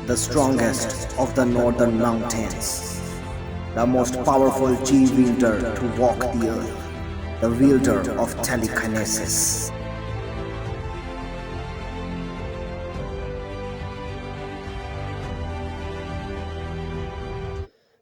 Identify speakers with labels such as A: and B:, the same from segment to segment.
A: the strongest of the northern mountains, the most powerful G-wielder to walk the earth, the wielder of telekinesis.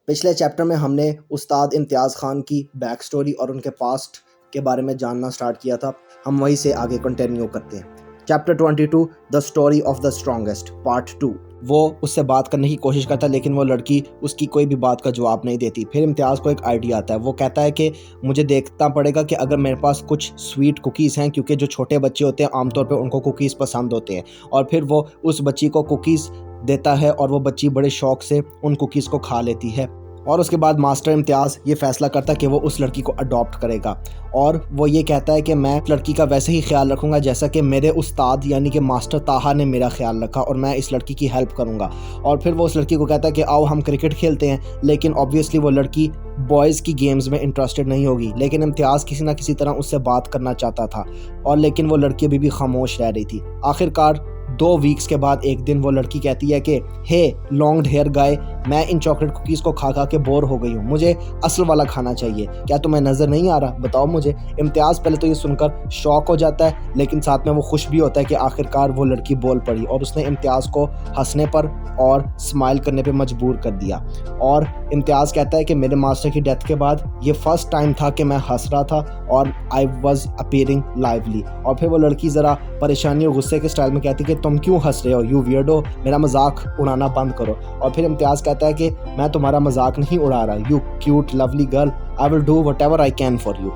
A: पिछले chapter में हमने उस्ताद इम्तियाज़ खान की back story और उनके past के बारे में जानना स्टार्ट किया था। हम वहीं से आगे कंटिन्यू करते हैं। Chapter 22 the story of the strongest part 2। वो उससे बात करने की कोशिश करता है लेकिन वो लड़की उसकी कोई भी बात का जवाब नहीं देती। फिर इम्तियाज़ को एक आइडिया आता है। वो कहता है कि मुझे देखना पड़ेगा कि अगर मेरे पास कुछ स्वीट कुकीज़ हैं, क्योंकि जो छोटे बच्चे होते हैं आमतौर पर उनको कुकीज़ पसंद होते हैं। और फिर वो उस बच्ची को कुकीज़ देता है और वो बच्ची बड़े शौक़ से उन कुकीज़ को खा लेती है। और उसके बाद मास्टर इम्तियाज़ ये फ़ैसला करता है कि वो उस लड़की को अडॉप्ट करेगा और वो ये कहता है कि मैं लड़की का वैसे ही ख्याल रखूँगा जैसा कि मेरे उस्ताद यानी कि मास्टर ताहा ने मेरा ख्याल रखा, और मैं इस लड़की की हेल्प करूँगा। और फिर वो उस लड़की को कहता है कि आओ हम क्रिकेट खेलते हैं, लेकिन ऑब्वियसली वो लड़की बॉयज़ की गेम्स में इंटरेस्टेड नहीं होगी। लेकिन इम्तियाज़ किसी ना किसी तरह उससे बात करना चाहता था और लेकिन वो लड़की अभी भी खामोश रह रही थी। आखिरकार 2 वीक्स के बाद एक दिन वो लड़की कहती है कि हे लॉन्ग हेयर गाय, मैं इन चॉकलेट कुकीज़ को खा खा के बोर हो गई हूँ, मुझे असल वाला खाना चाहिए, क्या तुम्हें नज़र नहीं आ रहा, बताओ मुझे। इम्तियाज़ पहले तो ये सुनकर शॉक हो जाता है लेकिन साथ में वो खुश भी होता है कि आखिरकार वो लड़की बोल पड़ी और उसने इम्तियाज़ को हंसने पर और स्माइल करने पे मजबूर कर दिया। और इम्तियाज़ कहता है कि मेरे मास्टर की डेथ के बाद ये फर्स्ट टाइम था कि मैं हंस रहा था और आई वॉज अपीयरिंग लाइवली। और फिर वो लड़की ज़रा परेशानी और गुस्से के स्टाइल में कहती है कि तुम क्यों हंस रहे हो, यू वियर्डो, मेरा मजाक उड़ाना बंद करो। और फिर इम्तियाज़ कहता है कि मैं तुम्हारा मजाक नहीं उड़ा रहा, you cute lovely girl, I will do what ever I can for you.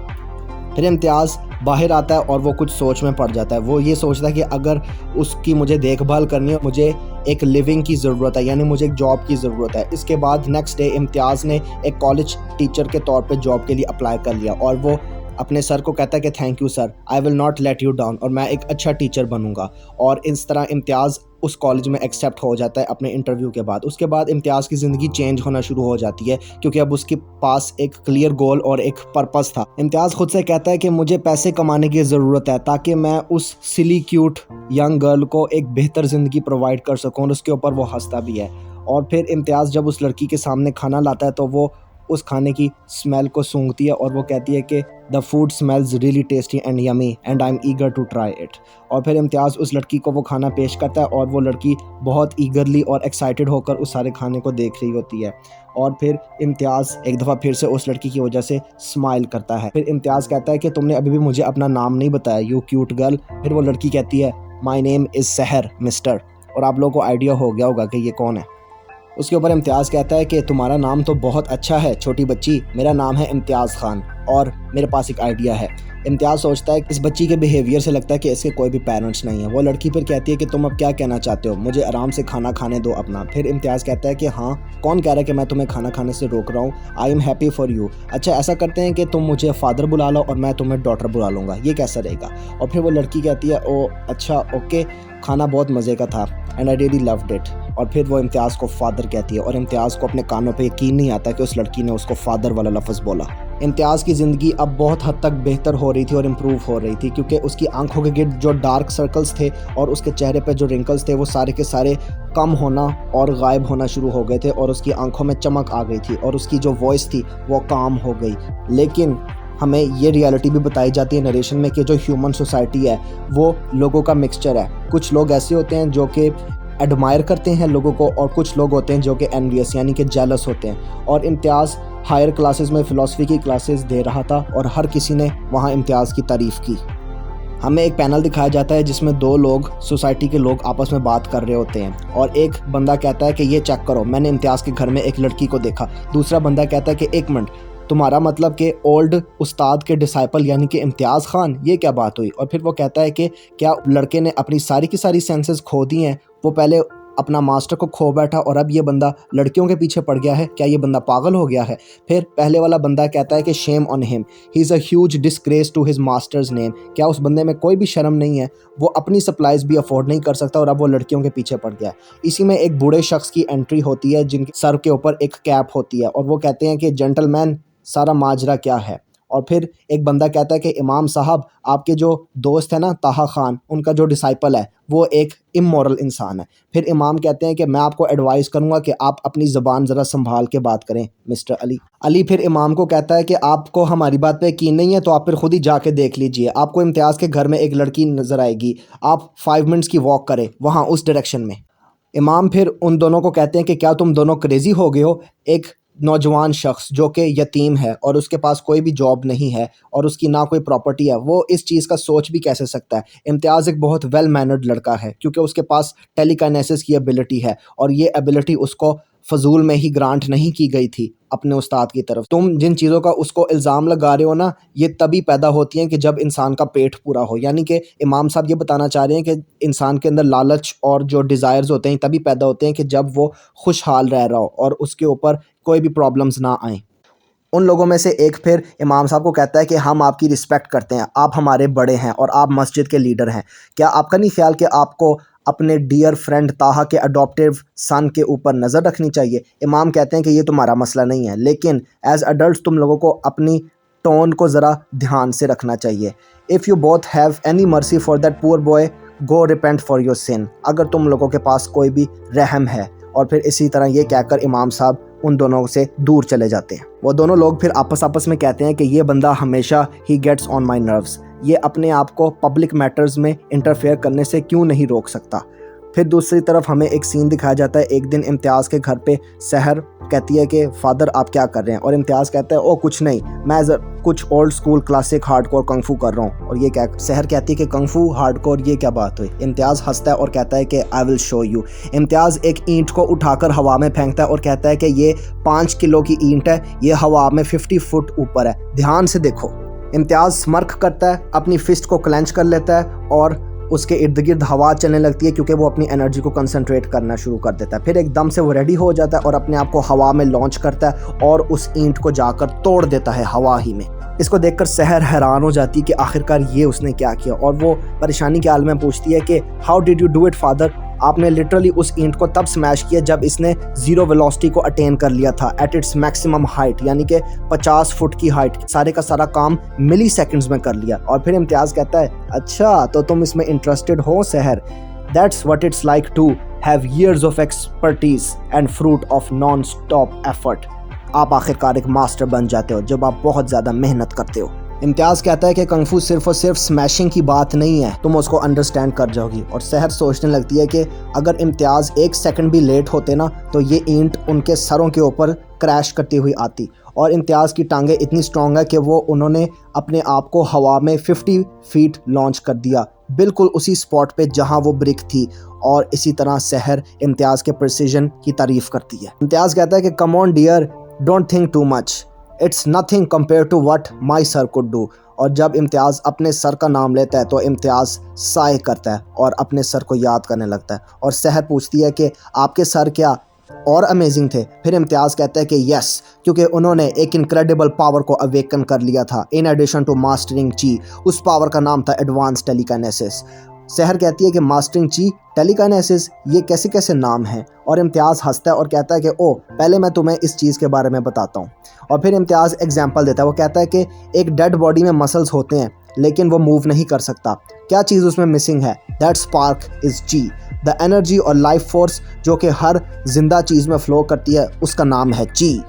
A: फिर इम्तियाज़ बाहर आता है और वो कुछ सोच में पड़ जाता है। वो ये सोचता है कि अगर उसकी मुझे देखभाल करनी है, मुझे एक लिविंग की ज़रूरत है, यानी मुझे एक जॉब की ज़रूरत है। इसके बाद नेक्स्ट डे इम्तियाज़ ने एक कॉलेज टीचर के तौर पे जॉब के लिए अप्लाई कर लिया और वो अपने सर को कहता है कि thank you sir, I will not let you down, और मैं एक अच्छा टीचर बनूंगा। और इस तरह इम्तियाज़ उस कॉलेज में एक्सेप्ट हो जाता है अपने इंटरव्यू के बाद। उसके बाद इम्तियाज़ की ज़िंदगी चेंज होना शुरू हो जाती है क्योंकि अब उसके पास एक क्लियर गोल और एक पर्पस था। इम्तियाज़ खुद से कहता है कि मुझे पैसे कमाने की ज़रूरत है ताकि मैं उस सिली क्यूट यंग गर्ल को एक बेहतर ज़िंदगी प्रोवाइड कर सकूँ, और उसके ऊपर वो हंसता भी है। और फिर इम्तियाज़ जब उस लड़की के सामने खाना लाता है तो वो उस खाने की स्मेल को सूंघती है और वो कहती है कि the food smells really tasty and yummy and I am eager to try it. और फिर इम्तियाज़ उस लड़की को वो खाना पेश करता है और वो लड़की बहुत ईगरली और एक्साइटेड होकर उस सारे खाने को देख रही होती है। और फिर इम्तियाज़ एक दफ़ा फिर से उस लड़की की वजह से स्माइल करता है। फिर इम्तियाज़ कहता है कि तुमने अभी भी मुझे अपना नाम नहीं बताया, यू क्यूट गर्ल। फिर वो लड़की कहती है माई नेम इज़ सहर मिस्टर, और आप लोगों को आइडिया हो गया होगा कि ये कौन है। उसके ऊपर इम्तियाज़ कहता है कि तुम्हारा नाम तो बहुत अच्छा है छोटी बच्ची, मेरा नाम है इम्तियाज़ खान और मेरे पास एक आइडिया है। इम्तियाज़ सोचता है कि इस बच्ची के बिहेवियर से लगता है कि इसके कोई भी पेरेंट्स नहीं है। वो लड़की फिर कहती है कि तुम अब क्या कहना चाहते हो, मुझे आराम से खाना खाने दो अपना। फिर इम्तियाज़ कहता है कि हाँ, कौन कह रहा है कि मैं तुम्हें खाना खाने से रोक रहा हूँ, I am happy for you. अच्छा ऐसा करते हैं कि तुम मुझे फादर बुला लो और मैं तुम्हें डॉटर बुला लूँगा, ये कैसा रहेगा। और फिर वो लड़की कहती है ओ अच्छा ओके, खाना बहुत मज़े का था and I really loved it. और फिर वो इम्तियाज़ को फादर कहती है और इम्तियाज़ को अपने कानों पे यकीन नहीं आता कि उस लड़की ने उसको फादर वाला लफ्ज़ बोला। इम्तियाज़ की ज़िंदगी अब बहुत हद तक बेहतर हो रही थी और इम्प्रूव हो रही थी क्योंकि उसकी आंखों के गिर्द जो डार्क सर्कल्स थे और उसके चेहरे पे जो रिंकल्स थे वो सारे के सारे कम होना और गायब होना शुरू हो गए थे और उसकी आंखों में चमक आ गई थी और उसकी जो वॉइस थी वो काम हो गई। लेकिन हमें ये रियलिटी भी बताई जाती है नरेशन में कि जो ह्यूमन सोसाइटी है वो लोगों का मिक्सचर है। कुछ लोग ऐसे होते हैं जो कि एडमायर करते हैं लोगों को और कुछ लोग होते हैं जो कि एनवियस यानी कि जेलस होते हैं। और इम्तियाज़ हायर क्लासेस में फ़िलासफ़ी की क्लासेस दे रहा था और हर किसी ने वहाँ इम्तियाज़ की तारीफ़ की। हमें एक पैनल दिखाया जाता है जिसमें 2 लोग सोसाइटी के लोग आपस में बात कर रहे होते हैं और एक बंदा कहता है कि ये चेक करो, मैंने इम्तियाज़ के घर में एक लड़की को देखा। दूसरा बंदा कहता है कि एक मिनट, तुम्हारा मतलब कि ओल्ड उस्ताद के डिसाइपल यानी कि इम्तियाज़ खान, ये क्या बात हुई। और फिर वो कहता है कि क्या लड़के ने अपनी सारी की सारी सेंसेस खो दी हैं, वो पहले अपना मास्टर को खो बैठा और अब ये बंदा लड़कियों के पीछे पड़ गया है, क्या ये बंदा पागल हो गया है। फिर पहले वाला बंदा कहता है कि shame on him, he is a huge disgrace to his master's name, क्या उस बंदे में कोई भी शर्म नहीं है, वो अपनी सप्लाईज भी अफोर्ड नहीं कर सकता और अब वो लड़कियों के पीछे पड़ गया है। इसी में एक बूढ़े शख्स की एंट्री होती है जिनके सर के ऊपर एक कैप होती है और वो कहते हैं कि जेंटलमैन सारा माजरा क्या है। और फिर एक बंदा कहता है कि इमाम साहब, आपके जो दोस्त है ना ताहा खान, उनका जो डिसाइपल है वो एक इमोरल इंसान है। फिर इमाम कहते हैं कि मैं आपको एडवाइस करूंगा कि आप अपनी ज़बान ज़रा संभाल के बात करें मिस्टर अली। अली फिर इमाम को कहता है कि आपको हमारी बात पे यकीन नहीं है तो आप फिर खुद ही जाके देख लीजिए, आपको इम्तियाज़ के घर में एक लड़की नज़र आएगी, आप 5 मिनट्स की वॉक करें वहाँ उस डायरेक्शन में। इमाम फिर उन दोनों को कहते हैं कि क्या तुम दोनों क्रेज़ी हो गए हो? एक नौजवान शख्स जो कि यतीम है और उसके पास कोई भी जॉब नहीं है और उसकी ना कोई प्रॉपर्टी है, वो इस चीज़ का सोच भी कैसे सकता है? इम्तियाज़ एक बहुत वेल मैनर्ड लड़का है क्योंकि उसके पास टेलीकाइनेसिस की एबिलिटी है और ये एबिलिटी उसको फजूल में ही ग्रांट नहीं की गई थी अपने उस्ताद की तरफ। तुम जिन चीज़ों का उसको इल्ज़ाम लगा रहे हो ना, ये तभी पैदा होती हैं कि जब इंसान का पेट पूरा हो। यानी कि इमाम साहब ये बताना चाह रहे हैं कि इंसान के अंदर लालच और जो डिज़ायर्स होते हैं तभी पैदा होते हैं कि जब वो खुशहाल रह रहा हो और उसके ऊपर कोई भी प्रॉब्लम्स ना आएँ। उन लोगों में से एक फिर इमाम साहब को कहता है कि हम आपकी रिस्पेक्ट करते हैं, आप हमारे बड़े हैं और आप मस्जिद के लीडर हैं। क्या आपका नहीं ख्याल कि आपको अपने डियर फ्रेंड ताहा के अडॉप्टिव सन के ऊपर नज़र रखनी चाहिए? इमाम कहते हैं कि ये तुम्हारा मसला नहीं है, लेकिन एज अडल्ट तुम लोगों को अपनी टोन को ज़रा ध्यान से रखना चाहिए। If you both have any mercy for that poor boy, go repent for your sin. अगर तुम लोगों के पास कोई भी रहम है। और फिर इसी तरह ये कहकर इमाम साहब उन दोनों से दूर चले जाते हैं। वो दोनों लोग फिर आपस में कहते हैं कि ये बंदा हमेशा ही गेट्स ऑन माई नर्व्स, ये अपने आप को पब्लिक मैटर्स में इंटरफेयर करने से क्यों नहीं रोक सकता। फिर दूसरी तरफ हमें एक सीन दिखाया जाता है। एक दिन इम्तियाज़ के घर पे सहर कहती है कि फ़ादर आप क्या कर रहे हैं? और इम्तियाज़ कहता है ओ कुछ नहीं, मैं कुछ ओल्ड स्कूल क्लासिक हार्डकोर कंफू कर रहा हूँ। और ये क्या? सहर कहती है कि कंफू हार्डकोर, ये क्या बात हुई? इम्तियाज़ हंसता है और कहता है कि आई विल शो यू। इम्तियाज़ एक ईंट को उठाकर हवा में फेंकता है और कहता है कि ये 5 किलो की ईंट है, ये हवा में 50 फुट ऊपर है, ध्यान से देखो। इम्तियाज़ स्मर्क करता है, अपनी फिस्ट को क्लेंच कर लेता है और उसके इर्द गिर्द हवा चलने लगती है क्योंकि वो अपनी एनर्जी को कंसंट्रेट करना शुरू कर देता है। फिर एकदम से वो रेडी हो जाता है और अपने आप को हवा में लॉन्च करता है और उस ईंट को जाकर तोड़ देता है हवा ही में। इसको देखकर सहर हैरान हो जाती है कि आखिरकार ये उसने क्या किया, और वो परेशानी के हाल में पूछती है कि how did you do it father? आपने लिटरली उस ईंट को तब स्मैश किया जब इसने जीरो वेलोसिटी को अटेन कर लिया था एट इट्स मैक्सिमम हाइट, यानी कि 50 फुट की हाइट। सारे का सारा काम मिली सेकेंड्स में कर लिया। और फिर इम्तियाज़ कहता है अच्छा तो तुम इसमें इंटरेस्टेड हो Sahar? That's what it's like to have years of expertise and fruit of non stop effort. आप आखिरकार एक मास्टर बन जाते हो जब आप बहुत ज़्यादा मेहनत करते हो। इम्तियाज़ कहता है कि कंफू सिर्फ और सिर्फ स्मैशिंग की बात नहीं है, तुम उसको अंडरस्टैंड कर जाओगी। और सहर सोचने लगती है कि अगर इम्तियाज़ 1 सेकंड भी लेट होते ना तो ये ईंट उनके सरों के ऊपर क्रैश करती हुई आती। और इम्तियाज़ की टांगें इतनी स्ट्रॉन्ग है कि वो उन्होंने अपने आप को हवा में 50 फीट लॉन्च कर दिया, बिल्कुल उसी स्पॉट पे जहां वो ब्रिक थी। और इसी तरह सहर इम्तियाज़ के प्रिसीजन की तारीफ़ करती है। इम्तियाज़ कहता है कि come on dear, don't think too much, it's nothing compare to what my sir could do. और जब इम्तियाज़ अपने सर का नाम लेता है तो इम्तियाज़ साय करता है और अपने सर को याद करने लगता है। और सहर पूछती है कि आपके सर क्या और अमेजिंग थे? फिर इम्तियाज़ कहता है कि यस, क्योंकि उन्होंने एक इनक्रेडिबल पावर को अवेकन कर लिया था इन एडिशन टू मास्टरिंग ची। उस पावर का नाम था एडवांस टेलीकाइनेसिस। सहर कहती है कि मास्टरिंग ची, टेलीकाइनेसिस, ये कैसे कैसे नाम हैं? और इम्तियाज़ हंसता है और कहता है कि ओ पहले मैं तुम्हें इस चीज़ के बारे में बताता हूँ। और फिर इम्तियाज़ एग्जाम्पल देता है। वो कहता है कि एक डेड बॉडी में मसल्स होते हैं लेकिन वो मूव नहीं कर सकता। क्या चीज़ उसमें मिसिंग है? दैट स्पार्क इज़ ची, द एनर्जी और लाइफ फोर्स जो कि हर जिंदा चीज़ में फ्लो करती है, उसका नाम है ची।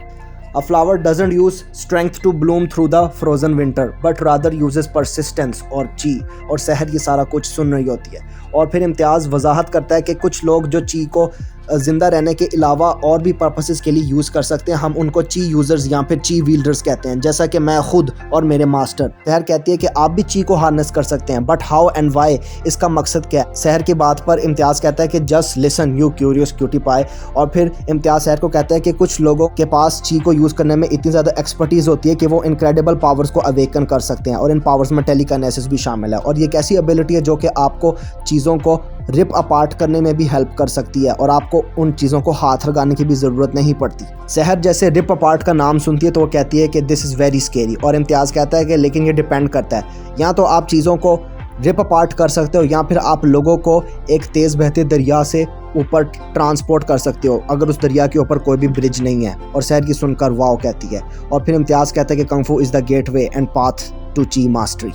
A: A flower doesn't use strength to bloom through the frozen winter, but rather uses persistence और ची। और सहर ये सारा कुछ सुन रही होती है। और फिर इम्तियाज़ वजाहत करता है कि कुछ लोग जो ची को ज़िंदा रहने के अलावा और भी पर्पसेस के लिए यूज़ कर सकते हैं, हम उनको ची यूज़र्स या फिर ची विल्डर्स कहते हैं, जैसा कि मैं खुद और मेरे मास्टर। सहर कहती है कि आप भी ची को हार्नेस कर सकते हैं, बट हाउ एंड वाई, इसका मकसद क्या है? सहर की बात पर इम्तियाज़ कहता है कि just listen you curious cutie pie. और फिर इम्तियाज़ सहर को कहता है कि कुछ लोगों के पास ची को यूज़ करने में इतनी ज़्यादा एक्सपर्टीज़ होती है कि वो इनक्रेडिबल पावर्स को अवेकन कर सकते हैं, और इन पावर्स में टेलीकाइनेसिस भी शामिल है। और ये एक ऐसी एबिलिटी है जो कि आपको चीज़ों को रिप अपार्ट करने में भी हेल्प कर सकती है और आपको उन चीज़ों को हाथ लगाने की भी ज़रूरत नहीं पड़ती। सहर जैसे रिप अपार्ट का नाम सुनती है तो वो कहती है कि दिस इज़ वेरी स्केरी। और इम्तियाज़ कहता है कि लेकिन ये डिपेंड करता है, या तो आप चीज़ों को रिप अपार्ट कर सकते हो, या फिर आप लोगों को एक तेज़ बहते दरिया से ऊपर ट्रांसपोर्ट कर सकते हो अगर उस दरिया के ऊपर कोई भी ब्रिज नहीं है। और सहर की सुनकर वाओ कहती है। और फिर इम्तियाज़ कहता है कि kung fu is the gateway and path to chi mastery.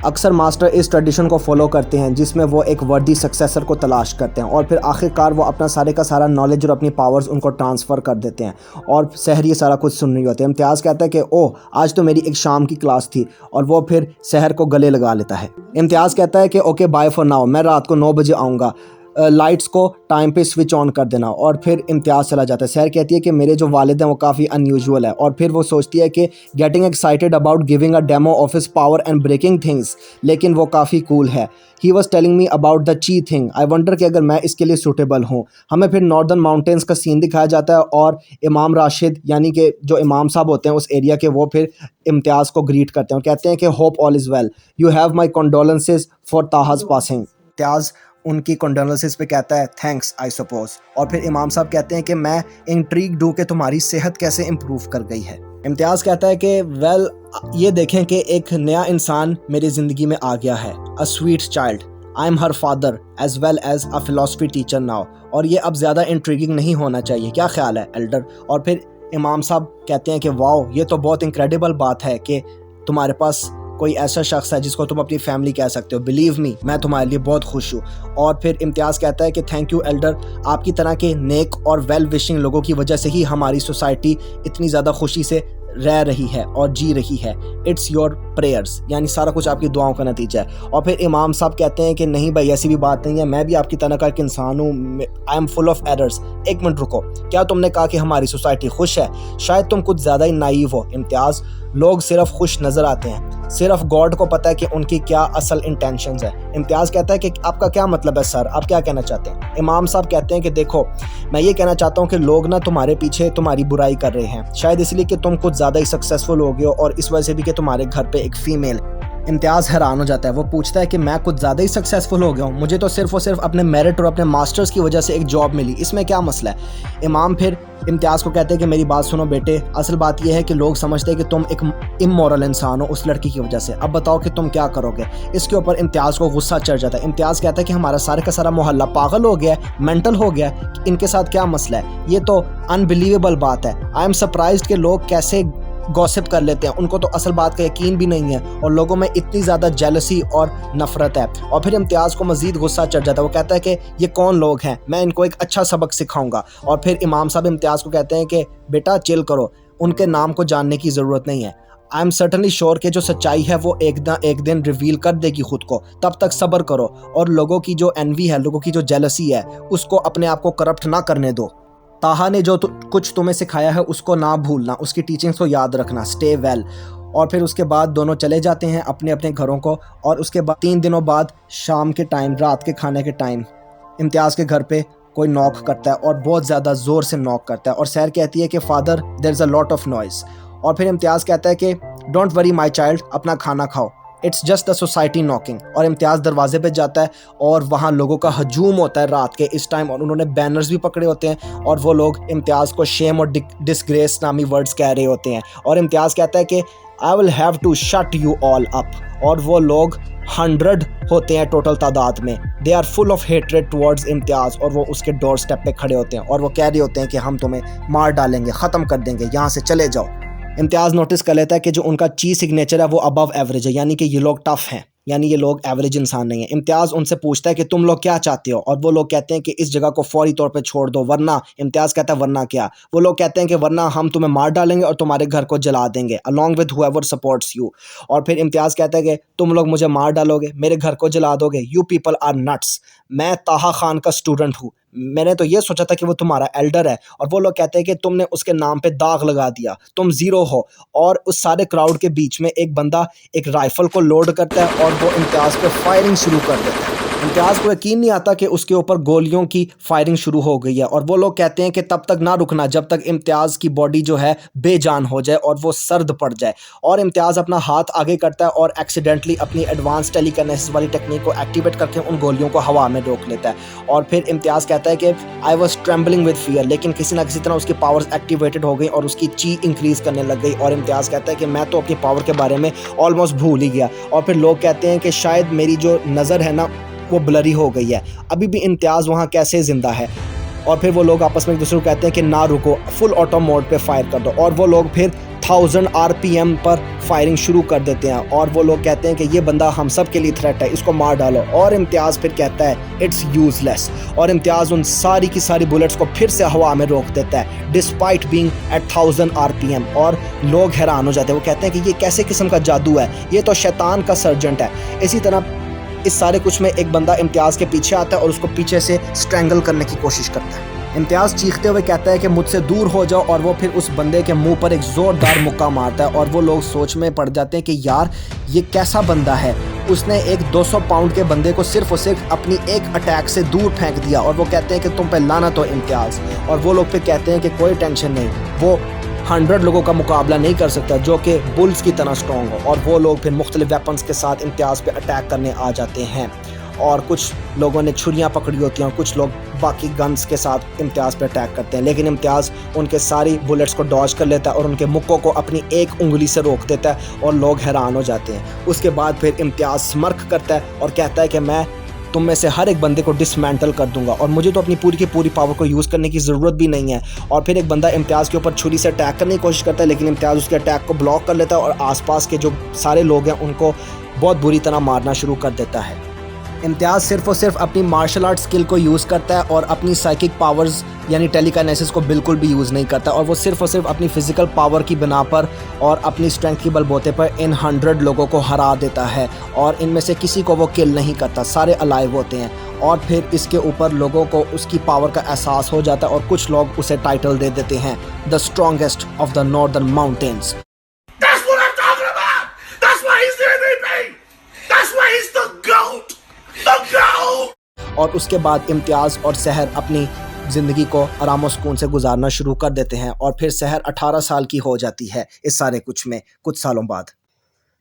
A: अक्सर मास्टर इस ट्रेडिशन को फॉलो करते हैं जिसमें वो एक वर्दी सक्सेसर को तलाश करते हैं और फिर आखिरकार वो अपना सारे का सारा नॉलेज और अपनी पावर्स उनको ट्रांसफ़र कर देते हैं। और सहर ये सारा कुछ सुन रही होती है। इम्तियाज़ कहता है कि ओह, आज तो मेरी एक शाम की क्लास थी, और वो फिर सहर को गले लगा लेता है। इम्तियाज़ कहता है कि ओके बाय फॉर नाउ, मैं रात को 9 बजे आऊँगा, लाइट्स को टाइम पे स्विच ऑन कर देना। और फिर इम्तियाज़ चला जाता है। सहर कहती है कि मेरे जो वालिद हैं वो काफ़ी अनयूजुअल है, और फिर वो सोचती है कि getting excited about giving a demo of his power and breaking things, लेकिन वो काफ़ी कूल है। He was telling me about the chi thing, I wonder कि अगर मैं इसके लिए सूटेबल हूँ। हमें फिर नॉर्दर्न माउंटेन्स का सीन दिखाया जाता है और इमाम राशिद यानी कि जो इमाम साहब होते हैं उस एरिया के, वो फिर इम्तियाज़ को ग्रीट करते हैं और कहते हैं कि hope all is well, you have my condolences for Taha's passing. Imtiaz उनकी कंडोलेंसेस पे कहता है थैंक्स आई सपोज। और फिर इमाम साहब कहते हैं कि मैं इंट्रीग हूँ कि तुम्हारी सेहत कैसे इम्प्रूव कर गई है। इम्तियाज़ कहता है कि वेल, ये देखें कि एक नया इंसान मेरी ज़िंदगी में आ गया है, a sweet child, I am her father as well as a philosophy teacher now. और ये अब ज़्यादा इंट्रीगिंग नहीं होना चाहिए, क्या ख्याल है एल्डर? और फिर इमाम साहब कहते हैं कि वाओ, ये तो बहुत इनक्रेडिबल बात है कि तुम्हारे पास कोई ऐसा शख्स है जिसको तुम अपनी फैमिली कह सकते हो। बिलीव मी, मैं तुम्हारे लिए बहुत खुश हूँ। और फिर इम्तियाज़ कहता है कि थैंक यू एल्डर, आपकी तरह के नेक और वेल विशिंग लोगों की वजह से ही हमारी सोसाइटी इतनी ज़्यादा खुशी से रह रही है और जी रही है। इट्स योर प्रेयर्स, यानी सारा कुछ आपकी दुआओं का नतीजा है। और फिर इमाम साहब कहते हैं कि नहीं भाई, ऐसी भी बात नहीं है, मैं भी आपकी तरह का एक इंसान हूँ, I am full of errors. एक मिनट रुको, क्या तुमने कहा कि हमारी सोसाइटी खुश है? शायद तुम कुछ ज़्यादा ही नाइव हो इम्तियाज़। लोग सिर्फ खुश नज़र आते हैं, सिर्फ गॉड को पता है कि उनकी क्या असल इंटेंशंस है। इम्तियाज़ कहता है कि आपका क्या मतलब है सर, आप क्या कहना चाहते हैं? इमाम साहब कहते हैं कि देखो, मैं ये कहना चाहता हूँ कि लोग ना तुम्हारे पीछे तुम्हारी बुराई कर रहे हैं, शायद इसलिए कि तुम कुछ ज़्यादा ही सक्सेसफुल हो गए हो, और इस वजह से भी कि तुम्हारे घर पे एक फ़ीमेल। इम्तियाज़ हैरान हो जाता है, वो पूछता है कि मैं कुछ ज़्यादा ही सक्सेसफुल हो गया हूँ, मुझे तो सिर्फ और सिर्फ अपने मेरिट और अपने मास्टर्स की वजह से एक जॉब मिली, इसमें क्या मसला है? इमाम फिर इम्तियाज़ को कहते हैं कि मेरी बात सुनो बेटे, असल बात यह है कि लोग समझते हैं कि तुम एक इमोरल इंसान हो उस लड़की की वजह से, अब बताओ कि तुम क्या करोगे? इसके ऊपर इम्तियाज़ को गुस्सा चढ़ जाता है। इम्तियाज़ कहता है कि हमारा सारे का सारा मोहल्ला पागल हो गया है, मेंटल हो गया है, इनके साथ क्या मसला है? ये तो अनबिलीवेबल बात है। आई एम सरप्राइज्ड कि लोग कैसे गॉसिप कर लेते हैं, उनको तो असल बात का यकीन भी नहीं है, और लोगों में इतनी ज़्यादा जेलसी और नफरत है। और फिर इम्तियाज़ को मज़ीद गुस्सा चढ़ जाता है, वो कहता है कि ये कौन लोग हैं, मैं इनको एक अच्छा सबक सिखाऊंगा। और फिर इमाम साहब इम्तियाज़ को कहते हैं कि बेटा चिल करो, उनके नाम को जानने की ज़रूरत नहीं है। आई एम सर्टनली श्योर कि जो सच्चाई है वो एक दिन रिवील कर देगी खुद को, तब तक सब्र करो, और लोगों की जो एनवी है, लोगों की जो जेलसी है, उसको अपने आप को करप्ट ना करने दो। ताहा ने जो कुछ तुम्हें सिखाया है उसको ना भूलना, उसकी टीचिंग्स को याद रखना, स्टे वेल। और फिर उसके बाद दोनों चले जाते हैं अपने अपने घरों को। और उसके बाद 3 दिनों बाद शाम के टाइम, रात के खाने के टाइम, इम्तियाज़ के घर पे कोई नॉक करता है, और बहुत ज़्यादा ज़ोर से नॉक करता है। और सहर कहती है कि father there is a lot of noise. और फिर इम्तियाज़ कहता है कि डोंट वरी माई चाइल्ड, अपना खाना खाओ, it's just the society knocking. और इम्तियाज़ दरवाजे पे जाता है और वहाँ लोगों का हजूम होता है रात के इस टाइम, और उन्होंने बैनर्स भी पकड़े होते हैं, और वो लोग इम्तियाज़ को शेम और डिसग्रेस नामी वर्ड्स कह रहे होते हैं। और इम्तियाज़ कहता है कि I will have to shut you all up. और वो लोग 100 होते हैं टोटल तादाद में, they are full of hatred towards Imtiaz, और वो उसके डोर स्टेप पे खड़े होते हैं और वो कह रहे होते हैं कि हम तुम्हें मार डालेंगे, ख़त्म कर देंगे, यहाँ से चले जाओ। इम्तियाज़ नोटिस कर लेता है कि जो उनका ची सिग्नेचर है वो अबव एवरेज है, यानी कि ये लोग टफ़ हैं, यानी ये लोग एवरेज इंसान नहीं है। इम्तियाज़ उनसे पूछता है कि तुम लोग क्या चाहते हो, और वो लोग कहते हैं कि इस जगह को फौरी तौर पे छोड़ दो, वरना। इम्तियाज़ कहता है वरना क्या? वो लोग कहते हैं कि वरना हम तुम्हें मार डालेंगे और तुम्हारे घर को जला देंगे, along with whoever supports you. और फिर इम्तियाज़ कहता है कि तुम लोग मुझे मार डालोगे, मेरे घर को जला दोगे, यू पीपल आर नट्स, मैं ताहा खान का स्टूडेंट हूँ, मैंने तो ये सोचा था कि वो तुम्हारा एल्डर है। और वो लोग कहते हैं कि तुमने उसके नाम पे दाग लगा दिया, तुम ज़ीरो हो। और उस सारे क्राउड के बीच में एक बंदा एक राइफ़ल को लोड करता है और वो इम्तियाज़ पे फायरिंग शुरू कर देता है। इम्तियाज़ को यकीन नहीं आता कि उसके ऊपर गोलियों की फायरिंग शुरू हो गई है और वो लोग कहते हैं कि तब तक ना रुकना जब तक इम्तियाज़ की बॉडी जो है बेजान हो जाए और वो सर्द पड़ जाए। और इम्तियाज़ अपना हाथ आगे करता है और एक्सीडेंटली अपनी एडवांस टेलीकाइनेसिस वाली टेक्निक को एक्टिवेट करके उन गोलियों को हवा में रोक लेता है। और फिर इम्तियाज़ कहता है कि I was trembling with fear, लेकिन किसी ना किसी तरह उसकी पावर्स एक्टिवेटेड हो गई और उसकी ची इंक्रीज करने लग गई। और इम्तियाज़ कहता है कि मैं तो अपनी पावर के बारे में ऑलमोस्ट भूल ही गया। और फिर लोग कहते हैं कि शायद मेरी जो नज़र है ना वो ब्लरी हो गई है, अभी भी इम्तियाज़ वहाँ कैसे ज़िंदा है। और फिर वो लोग आपस में एक दूसरे को कहते हैं कि ना रुको, फुल ऑटो मोड पे फायर कर दो। और वो लोग फिर 1000 RPM पर फायरिंग शुरू कर देते हैं और वो लोग कहते हैं कि ये बंदा हम सब के लिए थ्रेट है, इसको मार डालो। और इम्तियाज़ फिर कहता है इट्स यूज़लेस और इम्तियाज़ उन सारी की सारी बुलेट्स को फिर से हवा में रोक देता है डिस्पाइट बीइंग एट 1000 RPM। और लोग हैरान हो जाते हैं, वो कहते हैं कि ये कैसे किस्म का जादू है, ये तो शैतान का सर्जेंट है। इसी तरह इस सारे कुछ में एक बंदा इम्तियाज़ के पीछे आता है और उसको पीछे से स्ट्रैंगल करने की कोशिश करता है। इम्तियाज़ चीखते हुए कहता है कि मुझसे दूर हो जाओ और वो फिर उस बंदे के मुंह पर एक ज़ोरदार मुक्का मारता है और वो लोग सोच में पड़ जाते हैं कि यार ये कैसा बंदा है, उसने एक 200 पाउंड के बंदे को सिर्फ और सिर्फ अपनी एक अटैक से दूर फेंक दिया। और वो कहते हैं कि तुम पे लानत हो इम्तियाज़। और वो लोग फिर कहते हैं कि कोई टेंशन नहीं, वो 100 लोगों का मुकाबला नहीं कर सकता जो कि बुल्स की तरह स्ट्रॉन्ग हो। और वो लोग फिर मुख्तलिफ वेपन्स के साथ इम्तियाज़ पे अटैक करने आ जाते हैं और कुछ लोगों ने छुरियाँ पकड़ी होती हैं और कुछ लोग बाकी गन्स के साथ इम्तियाज़ पे अटैक करते हैं। लेकिन इम्तियाज़ उनके सारी बुलेट्स को डॉज कर लेता है और उनके मुक्कों को अपनी एक उंगली से रोक देता है और लोग हैरान हो जाते हैं। उसके बाद फिर इम्तियाज़ स्मर्क करता है और कहता है कि मैं तुम में से हर एक बंदे को डिसमेंटल कर दूंगा और मुझे तो अपनी पूरी की पूरी पावर को यूज़ करने की ज़रूरत भी नहीं है। और फिर एक बंदा इम्तियाज़ के ऊपर छुरी से अटैक करने की कोशिश करता है, लेकिन इम्तियाज़ उसके अटैक को ब्लॉक कर लेता है और आसपास के जो सारे लोग हैं उनको बहुत बुरी तरह मारना शुरू कर देता है। इम्तियाज़ सिर्फ और सिर्फ अपनी मार्शल आर्ट स्किल को यूज़ करता है और अपनी साइकिक पावर्स यानी टेलीकाइनेसिस को बिल्कुल भी यूज़ नहीं करता और वो सिर्फ और सिर्फ अपनी फ़िज़िकल पावर की बिना पर और अपनी स्ट्रेंथ की बलबूते पर इन 100 लोगों को हरा देता है और इनमें से किसी को वो किल नहीं करता, सारे अलाइव होते हैं। और फिर इसके ऊपर लोगों को उसकी पावर का एहसास हो जाता है और कुछ लोग उसे टाइटल दे देते हैं the strongest of the northern mountains. और उसके बाद इम्तियाज़ और सहर अपनी ज़िंदगी को आराम और सुकून से गुजारना शुरू कर देते हैं और फिर सहर 18 साल की हो जाती है इस सारे कुछ में कुछ सालों बाद।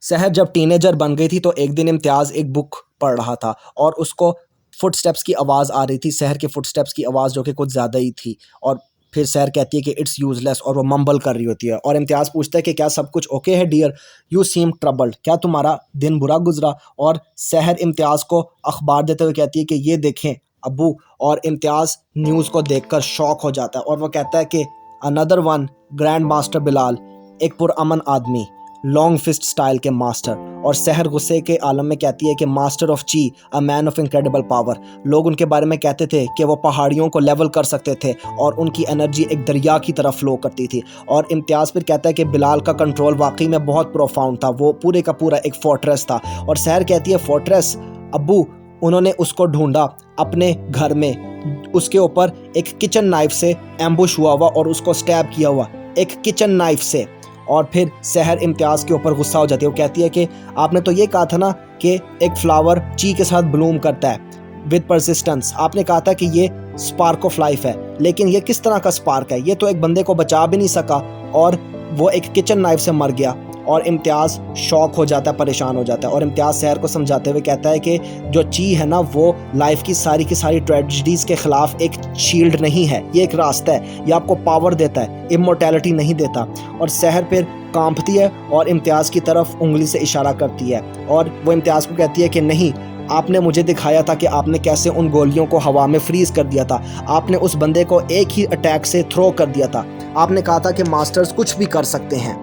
A: सहर जब टीनेजर बन गई थी तो एक दिन इम्तियाज़ एक बुक पढ़ रहा था और उसको फुटस्टेप्स की आवाज़ आ रही थी, सहर के फुटस्टेप्स की आवाज़ जो कि कुछ ज़्यादा ही थी। और फिर सहर कहती है कि इट्स यूज़लेस और वो मम्बल कर रही होती है और इम्तियाज़ पूछता है कि क्या सब कुछ ओके है डियर, यू सीम ट्रबल्ड, क्या तुम्हारा दिन बुरा गुजरा। और सहर इम्तियाज़ को अखबार देते हुए कहती है कि ये देखें अब्बू। और इम्तियाज़ न्यूज़ को देखकर शॉक हो जाता है और वो कहता है कि another one grand master Bilal, एक पुरअमन आदमी, लॉन्ग फिस्ट स्टाइल के मास्टर। और सहर गुस्से के आलम में कहती है कि मास्टर ऑफ ची, a man of incredible power. लोग उनके बारे में कहते थे कि वो पहाड़ियों को लेवल कर सकते थे और उनकी एनर्जी एक दरिया की तरफ फ्लो करती थी। और इम्तियाज़ फिर कहता है कि बिलाल का कंट्रोल वाकई में बहुत प्रोफाउंड था, वो पूरे का पूरा एक फोर्ट्रेस था। और सहर कहती है फोर्ट्रेस अब्बू, उन्होंने उसको ढूंढा अपने घर में, उसके ऊपर एक किचन नाइफ से एम्बुश हुआ हुआ और उसको स्टैब किया हुआ एक किचन नाइफ से। और फिर सहर इम्तियाज़ के ऊपर गुस्सा हो जाती है, वो कहती है कि आपने तो ये कहा था ना कि एक फ्लावर ची के साथ ब्लूम करता है विद परसिस्टेंस, आपने कहा था कि ये स्पार्क ऑफ लाइफ है, लेकिन ये किस तरह का स्पार्क है, ये तो एक बंदे को बचा भी नहीं सका और वो एक किचन नाइफ से मर गया। और इम्तियाज़ शॉक हो जाता है, परेशान हो जाता है और इम्तियाज़ सहर को समझाते हुए कहता है कि जो ची है ना वो लाइफ की सारी ट्रेजेडीज़ के ख़िलाफ़ एक शील्ड नहीं है, ये एक रास्ता है, ये आपको पावर देता है, इमोर्टैलिटी नहीं देता। और सहर फिर कांपती है और इम्तियाज़ की तरफ उंगली से इशारा करती है और वो इम्तियाज़ को कहती है कि नहीं, आपने मुझे दिखाया था कि आपने कैसे उन गोलियों को हवा में फ्रीज कर दिया था, आपने उस बंदे को एक ही अटैक से थ्रो कर दिया था, आपने कहा था कि मास्टर्स कुछ भी कर सकते हैं,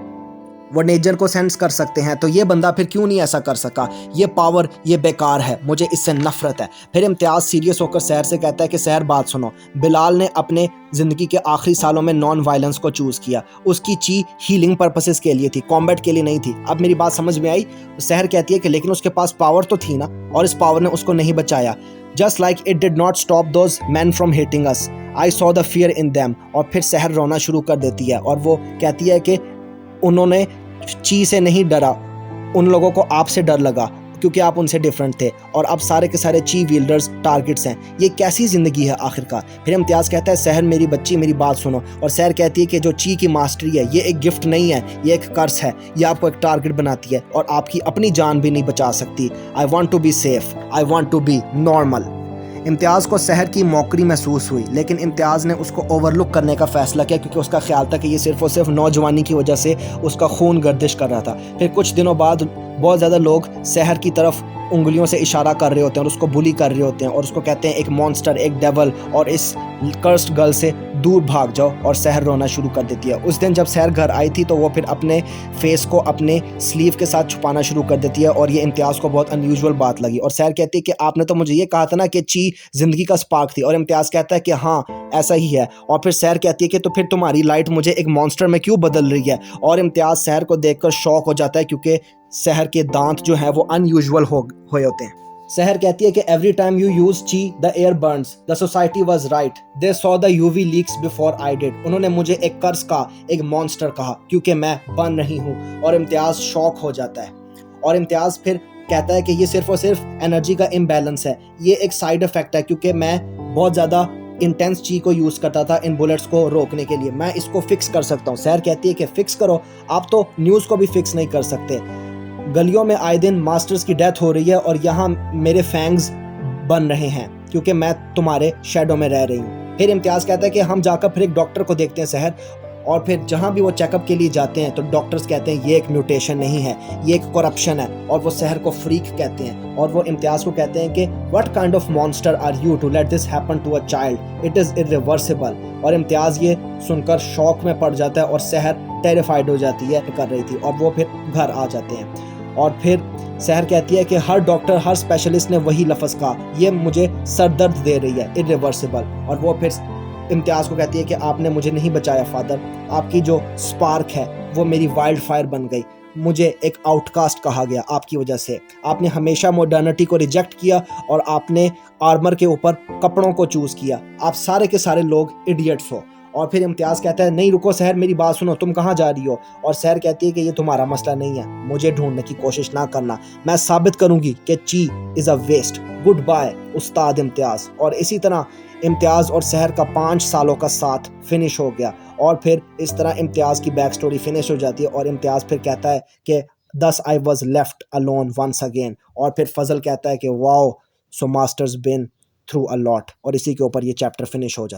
A: वो नेचर को सेंस कर सकते हैं, तो ये बंदा फिर क्यों नहीं ऐसा कर सका, ये पावर ये बेकार है, मुझे इससे नफरत है। फिर इम्तियाज़ सीरियस होकर सहर से कहता है कि सहर बात सुनो, बिलाल ने अपने ज़िंदगी के आखिरी सालों में नॉन वायलेंस को चूज़ किया, उसकी ची हीलिंग पर्पसेस के लिए थी, कॉम्बैट के लिए नहीं थी। अब मेरी बात समझ में आई। सहर कहती है कि लेकिन उसके पास पावर तो थी ना और इस पावर ने उसको नहीं बचाया। Just like it did not stop those man from hating us, I saw the fear in them. और फिर सहर रोना शुरू कर देती है और वो कहती है कि उन्होंने ची से नहीं डरा, उन लोगों को आपसे डर लगा क्योंकि आप उनसे डिफरेंट थे और अब सारे के सारे चीफ विल्डर्स टारगेट्स हैं। ये कैसी ज़िंदगी है आखिरकार। फिर इम्तियाज़ कहता है सहर मेरी बच्ची मेरी बात सुनो, और सहर कहती है कि जो ची की मास्टरी है ये एक गिफ्ट नहीं है, ये एक कर्स है, ये आपको एक टारगेट बनाती है और आपकी अपनी जान भी नहीं बचा सकती। I want to be safe, I want to be normal. Imtiaz को सहर की मौकरी महसूस हुई, लेकिन इम्तियाज़ ने उसको ओवरलुक करने का फ़ैसला किया क्योंकि उसका ख्याल था कि ये सिर्फ़ और सिर्फ नौजवानी की वजह से उसका खून गर्दिश कर रहा था। फिर कुछ दिनों बाद बहुत ज़्यादा लोग सहर की तरफ उंगलियों से इशारा कर रहे होते हैं और उसको बुली कर रहे होते हैं और उसको कहते हैं एक मॉन्स्टर, एक डेवल, और इस कर्स्ड गर्ल से दूर भाग जाओ, और सहर रोना शुरू कर देती है। उस दिन जब सहर घर आई थी तो वो फिर अपने फेस को अपने स्लीव के साथ छुपाना शुरू कर देती है और ये इम्तियाज़ को बहुत अनयूजुअल बात लगी। और सहर कहती है कि आपने तो मुझे ये कहा था ना कि ची ज़िंदगी का स्पार्क थी, और इम्तियाज़ कहता है कि हाँ ऐसा ही है। और फिर सहर कहती है कि तो फिर तुम्हारी लाइट मुझे एक मॉन्स्टर में क्यों बदल रही है। और इम्तियाज़ सहर को देखकर शॉक हो जाता है क्योंकि सहर के दांत जो हैं वो अनयूजुअल हुए होते हैं। सहर कहती है कि एवरी टाइम यू यूज ची the air Burns, the society was right, they saw the UV leaks before I did. उन्होंने मुझे एक कर्स कहा, एक मॉन्स्टर कहा क्योंकि मैं बन रही हूँ। और इम्तियाज़ शॉक हो जाता है और इम्तियाज़ फिर कहता है कि ये सिर्फ और सिर्फ एनर्जी का इम्बैलेंस है, ये एक साइड इफेक्ट है क्योंकि मैं बहुत ज़्यादा इंटेंस ची को यूज़ करता था इन बुलेट्स को रोकने के लिए, मैं इसको फिक्स कर सकता हूँ। सहर कहती है कि फिक्स करो, आप तो न्यूज़ को भी फिक्स नहीं कर सकते। गलियों में आए दिन मास्टर्स की डेथ हो रही है और यहाँ मेरे फैंग्स बन रहे हैं क्योंकि मैं तुम्हारे शेडो में रह रही हूँ। फिर इम्तियाज़ कहता है कि हम जाकर फिर एक डॉक्टर को देखते हैं सहर, और फिर जहाँ भी वो चेकअप के लिए जाते हैं तो डॉक्टर्स कहते हैं ये एक म्यूटेशन नहीं है, ये एक करप्शन है, और वो सहर को फ्रीक कहते हैं। और वो इम्तियाज़ को कहते हैं कि what kind of monster are you to let this happen to a child, it is irreversible. और इम्तियाज़ ये सुनकर शॉक में पड़ जाता है और सहर टेरिफाइड हो जाती है कर रही थी, और वो फिर घर आ जाते हैं। और फिर सहर कहती है कि हर डॉक्टर हर स्पेशलिस्ट ने वही लफ्ज़ कहा, ये मुझे सर दर्द दे रही है, इरिवर्सिबल। और वो फिर इम्तियाज़ को कहती है कि आपने मुझे नहीं बचाया फादर, आपकी जो स्पार्क है वो मेरी वाइल्ड फायर बन गई, मुझे एक आउटकास्ट कहा गया आपकी वजह से। आपने हमेशा मॉडर्निटी को रिजेक्ट किया और आपने आर्मर के ऊपर कपड़ों को चूज़ किया, आप सारे के सारे लोग इडियट्स हो। और फिर इम्तियाज़ कहता है नहीं रुको सहर, मेरी बात सुनो, तुम कहाँ जा रही हो। और सहर कहती है कि ये तुम्हारा मसला नहीं है, मुझे ढूंढने की कोशिश ना करना, मैं साबित करूंगी कि chi is a waste, goodbye उस्ताद इम्तियाज़। और इसी तरह इम्तियाज़ और सहर का 5 सालों का साथ फिनिश हो गया, और फिर इस तरह इम्तियाज़ की बैक स्टोरी फिनिश हो जाती है। और इम्तियाज़ फिर कहता है कि thus I was left alone once again. और फिर फजल कहता है कि wow, so master's been through a lot. और इसी के ऊपर ये चैप्टर फिनिश हो जाता है।